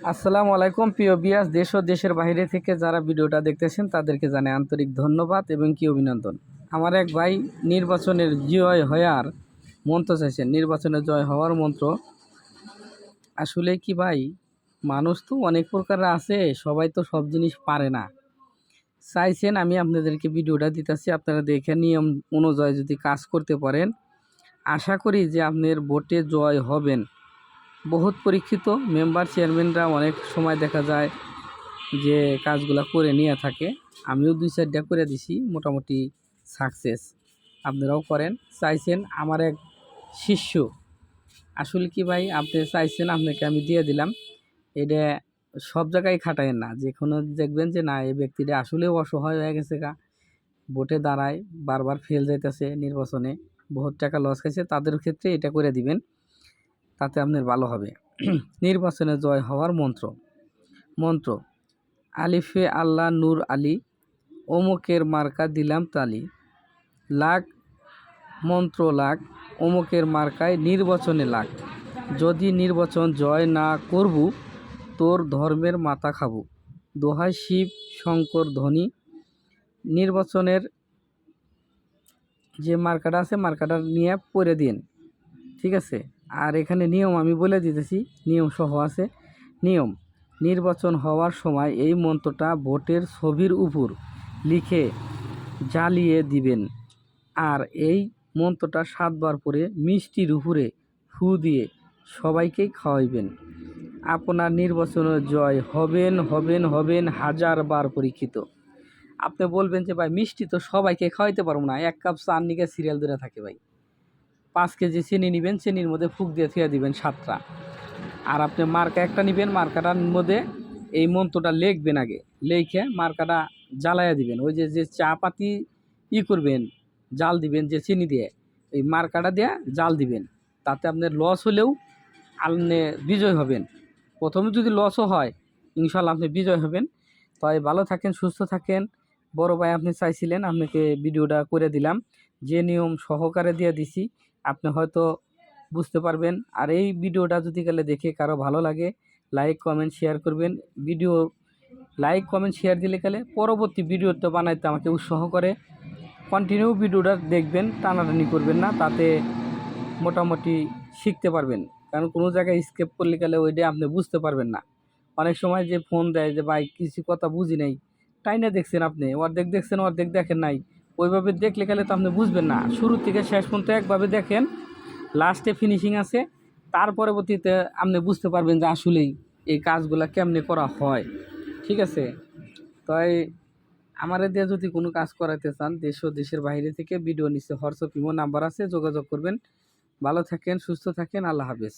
আসসালামু আলাইকুম প্রিয় বিয়াস, দেশ ও দেশের বাইরে থেকে যারা ভিডিওটা দেখতেছেন তাদেরকে জানাই আন্তরিক ধন্যবাদ এবং কি অভিনন্দন। আমার এক ভাই নির্বাচনের জয় হওয়ার মন্ত্র চাইছেন। নির্বাচনে জয় হওয়ার মন্ত্র আসলে কি ভাই, মানুষ তো অনেক প্রকার আছে, সবাই তো সব জিনিস পারে না। চাইছেন আমি আপনাদেরকে ভিডিওটা দিতেছি, আপনারা দেখে নিয়ম অনুযায়ী যদি কাজ করতে পারেন, আশা করি যে আপনার ভোটে জয় হবেন। বহুত পরীক্ষিত মেম্বার চেয়ারম্যানরা অনেক সময় দেখা যায় যে কাজগুলো করে নিয়ে থাকে। আমিও 2-4টা করে দিছি, মোটামুটি সাকসেস। আপনারাও করেন। চাইছেন আমার এক শিষ্য, আসলে কি ভাই, আপনি চাইছেন আপনাকে আমি দিয়ে দিলাম। এটা সব জায়গায় খাটায়েন না, যে কোনো দেখবেন যে না এই ব্যক্তিটা আসলেও অসহায় হয়ে গেছে গা, ভোটে দাঁড়ায় বারবার ফেল যাইতেছে, নির্বাচনে বহুত টাকা লস খাইছে, তাদের ক্ষেত্রে এটা করে দিবেন, তাতে আপনার ভালো হবে। নির্বাচনে জয় হওয়ার মন্ত্র মন্ত্র আলিফে আল্লাহ নূর আলী, অমুকের মার্কা দিলাম তালি, লাখ মন্ত্র লাখ, অমুকের মার্কায় নির্বাচনে লাখ, যদি নির্বাচন জয় না করবু তোর ধর্মের মাথা খাবো, দোহাই শিব শঙ্কর ধ্বনি। নির্বাচনের যে মার্কাটা আছে মার্কাটা নিয়ে পড়ে দিন, ঠিক আছে? আর এখানে নিয়ম আমি বলে দিতেছি, নিয়ম সহ আছে। নিয়ম: নির্বাচন হওয়ার সময় এই মন্ত্রটা ভোটের ছবির উপর লিখে জ্বালিয়ে দিবেন, আর এই মন্ত্রটা 7 বার পরে মিষ্টির উপরে ফু দিয়ে সবাইকেই খাওয়াইবেন। আপনার নির্বাচনে জয় হবেন হবেন হবেন, 1000বার পরীক্ষিত। আপনি বলবেন যে ভাই মিষ্টি তো সবাইকে খাওয়াইতে পারবো না, 1 কাপ চার নিকে সিরিয়াল ধরে থাকে ভাই। 5 কেজি চিনি নেবেন, চিনির মধ্যে ফুক দিয়ে থুয়ে দিবেন 7টা। আর আপনি মার্কা একটা নেবেন, মার্কাটার মধ্যে এই মন্ত্রটা লিখবেন, আগে লিখে মার্কাটা জ্বালাইয়া দিবেন। ওই যে যে চা পাতি করবেন, জাল দিবেন যে চিনি দিয়ে, এই মার্কাটা দিয়ে জাল দিবেন। তাতে আপনার লস হলেও আপনি বিজয় হবেন। প্রথমে যদি লসও হয়, ইনশাল্লাহ আপনি বিজয় হবেন। তাই ভালো থাকেন, সুস্থ থাকেন। বড় ভাই আপনি চাইছিলেন, আপনাকে ভিডিওটা করে দিলাম, যে নিয়ম সহকারে দিয়ে দিছি, আপনি হয়তো বুঝতে পারবেন। আর এই ভিডিওটা যদি গেলে দেখে কারো ভালো লাগে, লাইক কমেন্ট শেয়ার করবেন। ভিডিও লাইক কমেন্ট শেয়ার দিলে গেলে পরবর্তী ভিডিওটা বানাইতে আমাকে উৎসাহ করে। কন্টিনিউ ভিডিওটা দেখবেন, টানাটানি করবেন না, তাতে মোটামুটি শিখতে পারবেন। কারণ কোনো জায়গায় স্কেপ করলে গেলে ওইটা আপনি বুঝতে পারবেন না। অনেক সময় যে ফোন দেয় যে ভাই কিছু কথা বুঝি নাই, তাই না, দেখছেন আপনি অর্ধেক দেখছেন অর্ধেক দেখেন নাই, ওইভাবে দেখলে গেলে তো আপনি বুঝবেন না। শুরু থেকে শেষ পর্যন্ত একভাবে দেখেন, লাস্টে ফিনিশিং আছে, তার পরবর্তীতে আপনি বুঝতে পারবেন যে আসলেই এই কাজগুলো কেমনে করা হয়, ঠিক আছে? তাই আমার দিয়ে যদি কোনো কাজ করাতে চান, দেশ ও দেশের বাইরে থেকে, ভিডিও নিচে হোয়াটসঅ্যাপ ইমো নাম্বার আছে, যোগাযোগ করবেন। ভালো থাকেন, সুস্থ থাকেন, আল্লাহ হাফেজ।